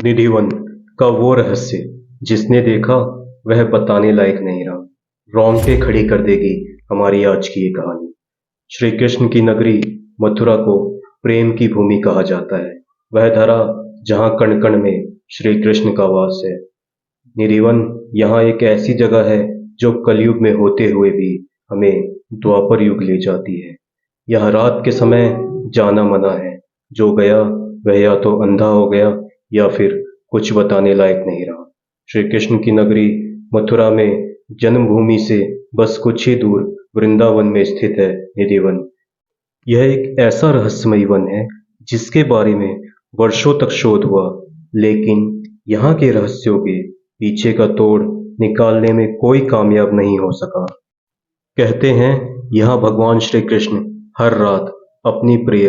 निधिवन का वो रहस्य जिसने देखा वह बताने लायक नहीं रहा। रोंगटे खड़ी कर देगी हमारी आज की ये कहानी। श्री कृष्ण की नगरी मथुरा को प्रेम की भूमि कहा जाता है। वह धरा जहाँ कण कण में श्री कृष्ण का वास है। निधिवन यहाँ एक ऐसी जगह है जो कलयुग में होते हुए भी हमें द्वापर युग ले जाती है। यह रात के समय जाना मना है। जो गया वह या तो अंधा हो गया या फिर कुछ बताने लायक नहीं रहा। श्री कृष्ण की नगरी मथुरा में जन्मभूमि से बस कुछ ही दूर वृंदावन में स्थित है निधिवन। यह एक ऐसा रहस्यमयी वन है जिसके बारे में वर्षों तक शोध हुआ, लेकिन यहाँ के रहस्यों के पीछे का तोड़ निकालने में कोई कामयाब नहीं हो सका। कहते हैं यहाँ भगवान श्री कृष्ण हर रात अपनी प्रिय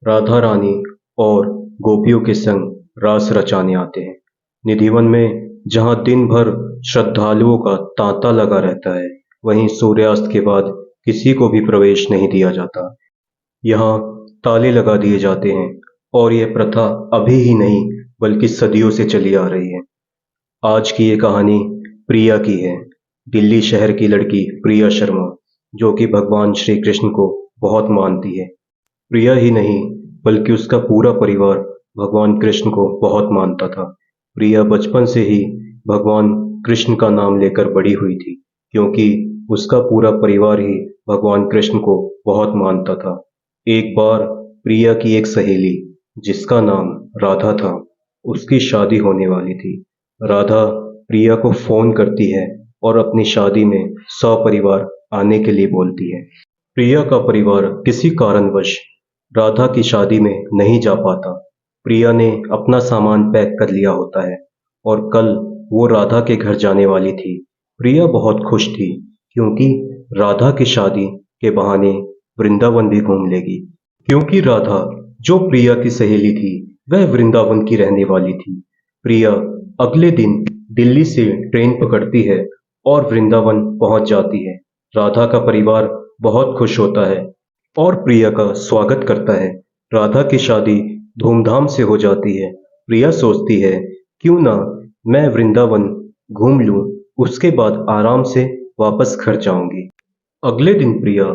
राधा रानी और गोपियों के संग रास रचाने आते हैं। निधिवन में जहाँ दिन भर श्रद्धालुओं का तांता लगा रहता है, वहीं सूर्यास्त के बाद किसी को भी प्रवेश नहीं दिया जाता। यहाँ ताले लगा दिए जाते हैं और यह प्रथा अभी ही नहीं बल्कि सदियों से चली आ रही है। आज की ये कहानी प्रिया की है। दिल्ली शहर की लड़की प्रिया शर्मा, जो कि भगवान श्री कृष्ण को बहुत मानती है। प्रिया ही नहीं बल्कि उसका पूरा परिवार भगवान कृष्ण को बहुत मानता था। प्रिया बचपन से ही भगवान कृष्ण का नाम लेकर बड़ी हुई थी, क्योंकि उसका पूरा परिवार ही भगवान कृष्ण को बहुत मानता था। एक बार प्रिया की एक सहेली जिसका नाम राधा था, उसकी शादी होने वाली थी। राधा प्रिया को फोन करती है और अपनी शादी में सपरिवार आने के लिए बोलती है। प्रिया का परिवार किसी कारणवश राधा की शादी में नहीं जा पाता। प्रिया ने अपना सामान पैक कर लिया होता है और कल वो राधा के घर जाने वाली थी। प्रिया बहुत खुश थी क्योंकि राधा की शादी के बहाने वृंदावन भी घूम लेगी, क्योंकि राधा जो प्रिया की सहेली थी वह वृंदावन की रहने वाली थी। प्रिया अगले दिन दिल्ली से ट्रेन पकड़ती है और वृंदावन पहुंच जाती है। राधा का परिवार बहुत खुश होता है और प्रिया का स्वागत करता है। राधा की शादी धूमधाम से हो जाती है। प्रिया सोचती है क्यों ना मैं वृंदावन घूम लूं, उसके बाद आराम से वापस घर जाऊंगी। अगले दिन प्रिया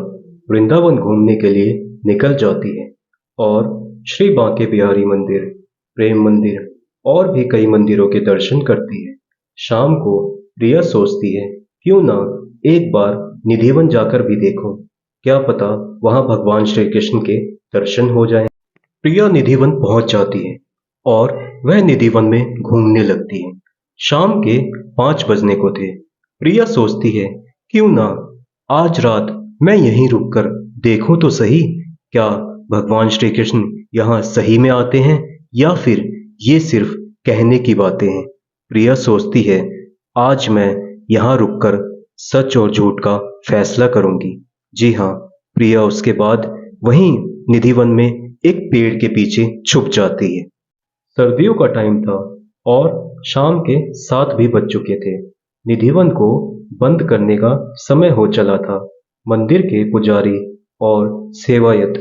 वृंदावन घूमने के लिए निकल जाती है और श्री बांके बिहारी मंदिर, प्रेम मंदिर और भी कई मंदिरों के दर्शन करती है। शाम को प्रिया सोचती है क्यों ना एक बार निधिवन जाकर भी देखूं, क्या पता वहां भगवान श्री कृष्ण के दर्शन हो जाएं। प्रिया निधिवन पहुंच जाती है और वह निधिवन में घूमने लगती है। शाम के 5 बजने को थे। प्रिया सोचती है क्यों ना आज रात मैं यहीं रुककर देखूं तो सही, क्या भगवान श्री कृष्ण यहाँ सही में आते हैं या फिर ये सिर्फ कहने की बातें हैं। प्रिया सोचती है आज मैं यहाँ रुककर सच और झूठ का फैसला करूंगी। जी हाँ, प्रिया उसके बाद वहीं निधिवन में एक पेड़ के पीछे छुप जाती है। सर्दियों का टाइम था और शाम के 7 भी बज चुके थे। निधिवन को बंद करने का समय हो चला था। मंदिर के पुजारी और सेवायत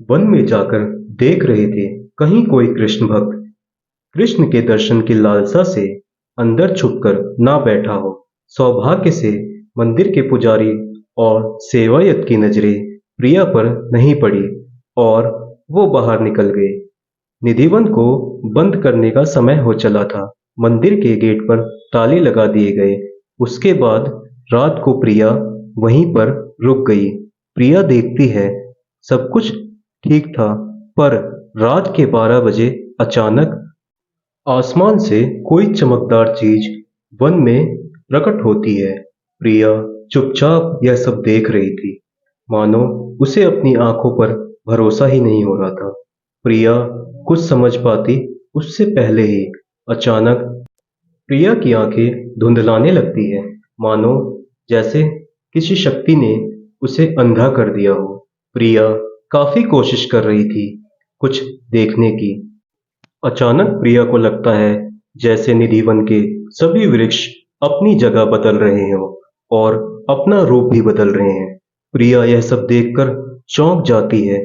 वन में जाकर देख रहे थे कहीं कोई कृष्ण भक्त कृष्ण के दर्शन की लालसा से अंदर छुपकर ना बैठा हो। सौभाग्य से मंदिर के पुजारी और सेवायत की नजरें प्रिया पर नहीं पड़ी और वो बाहर निकल गए। निधिवन को बंद करने का समय हो चला था। मंदिर के गेट पर ताले लगा दिए गए। उसके बाद रात को प्रिया वहीं पर रुक गई। प्रिया देखती है सब कुछ ठीक था, पर रात के 12 बजे अचानक आसमान से कोई चमकदार चीज वन में प्रकट होती है। प्रिया चुपचाप यह सब देख रही थी, मानो उसे अपनी आंखों पर भरोसा ही नहीं हो रहा था। प्रिया कुछ समझ पाती उससे पहले ही अचानक प्रिया की आंखें धुंधलाने लगती है, मानो जैसे किसी शक्ति ने उसे अंधा कर दिया हो। प्रिया काफी कोशिश कर रही थी कुछ देखने की। अचानक प्रिया को लगता है जैसे निधिवन के सभी वृक्ष अपनी जगह बदल रहे हो और अपना रूप भी बदल रहे हैं। प्रिया यह सब देखकर चौंक जाती है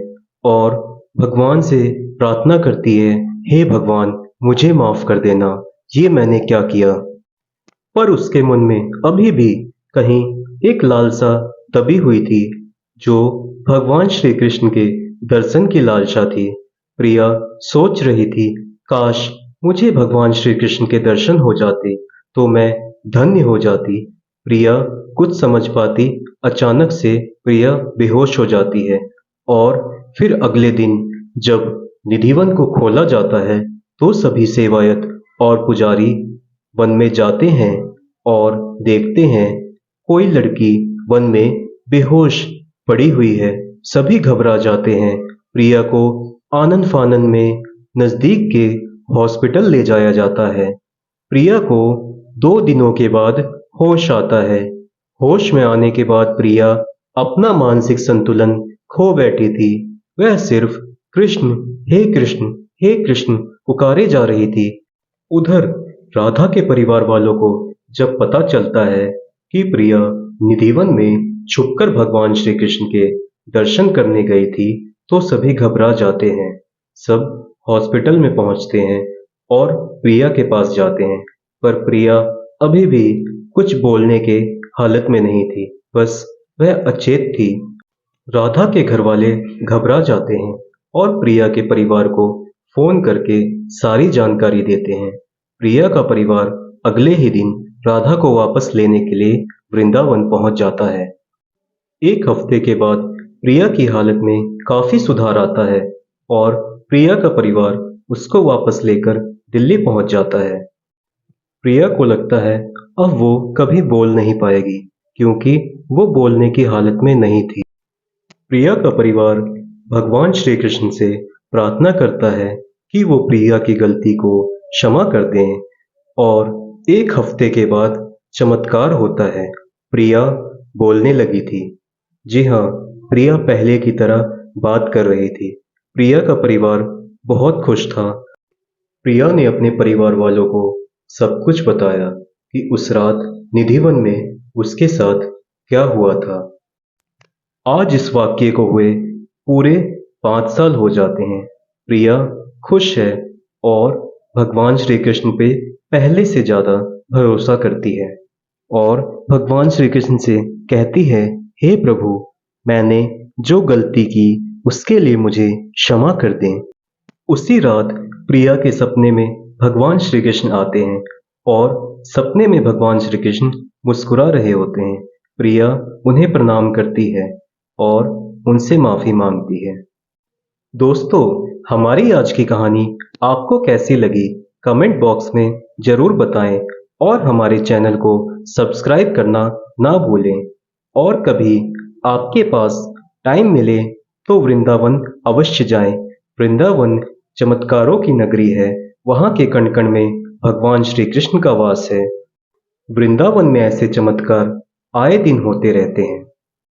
और भगवान से प्रार्थना करती है, हे भगवान, मुझे माफ कर देना, ये मैंने क्या किया। पर उसके मन में अभी भी कहीं एक लालसा दबी हुई थी, जो भगवान श्री कृष्ण के दर्शन की लालसा थी। प्रिया सोच रही थी, काश मुझे भगवान श्री कृष्ण के दर्शन हो जाते तो मैं धन्य हो जाती। प्रिया कुछ समझ पाती, अचानक से प्रिया बेहोश हो जाती है। और फिर अगले दिन जब निधिवन को खोला जाता है, तो सभी सेवायत और पुजारी वन में जाते हैं और देखते हैं कोई लड़की वन में बेहोश पड़ी हुई है। सभी घबरा जाते हैं। प्रिया को आनन फानन में नजदीक के हॉस्पिटल ले जाया जाता है। प्रिया को 2 दिनों के बाद होश आता है। होश में आने के बाद प्रिया अपना मानसिक संतुलन खो बैठी थी। वह सिर्फ कृष्ण, कृष्ण, हे कृष्ण पुकारे जा रही थी। उधर राधा के परिवार वालों को जब पता चलता है कि प्रिया निधिवन में छुपकर भगवान श्री कृष्ण के दर्शन करने गई थी, तो सभी घबरा जाते हैं। सब हॉस्पिटल में पहुंचते हैं और प्रिया के पास जाते हैं, पर प्रिया अभी भी कुछ बोलने के हालत में नहीं थी, बस वह अचेत थी। राधा के घर वाले घबरा जाते हैं और प्रिया के परिवार को फोन करके सारी जानकारी देते हैं। प्रिया का परिवार अगले ही दिन राधा को वापस लेने के लिए वृंदावन पहुंच जाता है। 1 हफ्ते के बाद प्रिया की हालत में काफी सुधार आता है और प्रिया का परिवार उसको वापस लेकर दिल्ली पहुंच जाता है। प्रिया को लगता है अब वो कभी बोल नहीं पाएगी, क्योंकि वो बोलने की हालत में नहीं थी। प्रिया का परिवार भगवान श्री कृष्ण से प्रार्थना करता है कि वो प्रिया की गलती को क्षमा कर दें। और 1 हफ्ते के बाद चमत्कार होता है। प्रिया बोलने लगी थी। जी हाँ, प्रिया पहले की तरह बात कर रही थी। प्रिया का परिवार बहुत खुश था। प्रिया ने अपने परिवार वालों को सब कुछ बताया कि उस रात निधिवन में उसके साथ क्या हुआ था। आज इस वाक्य को हुए पूरे 5 साल हो जाते हैं। प्रिया खुश है और भगवान श्री कृष्ण पे पहले से ज्यादा भरोसा करती है और भगवान श्री कृष्ण से कहती है, हे प्रभु, मैंने जो गलती की उसके लिए मुझे क्षमा कर दें। उसी रात प्रिया के सपने में भगवान श्री कृष्ण आते हैं और सपने में भगवान श्री कृष्ण मुस्कुरा रहे होते हैं। प्रिया उन्हें प्रणाम करती है और उनसे माफी मांगती है। दोस्तों, हमारी आज की कहानी आपको कैसी लगी कमेंट बॉक्स में जरूर बताएं और हमारे चैनल को सब्सक्राइब करना ना भूलें। और कभी आपके पास टाइम मिले तो वृंदावन अवश्य जाएं। वृंदावन चमत्कारों की नगरी है। वहाँ के कण कण में भगवान श्री कृष्ण का वास है। वृंदावन में ऐसे चमत्कार आए दिन होते रहते हैं।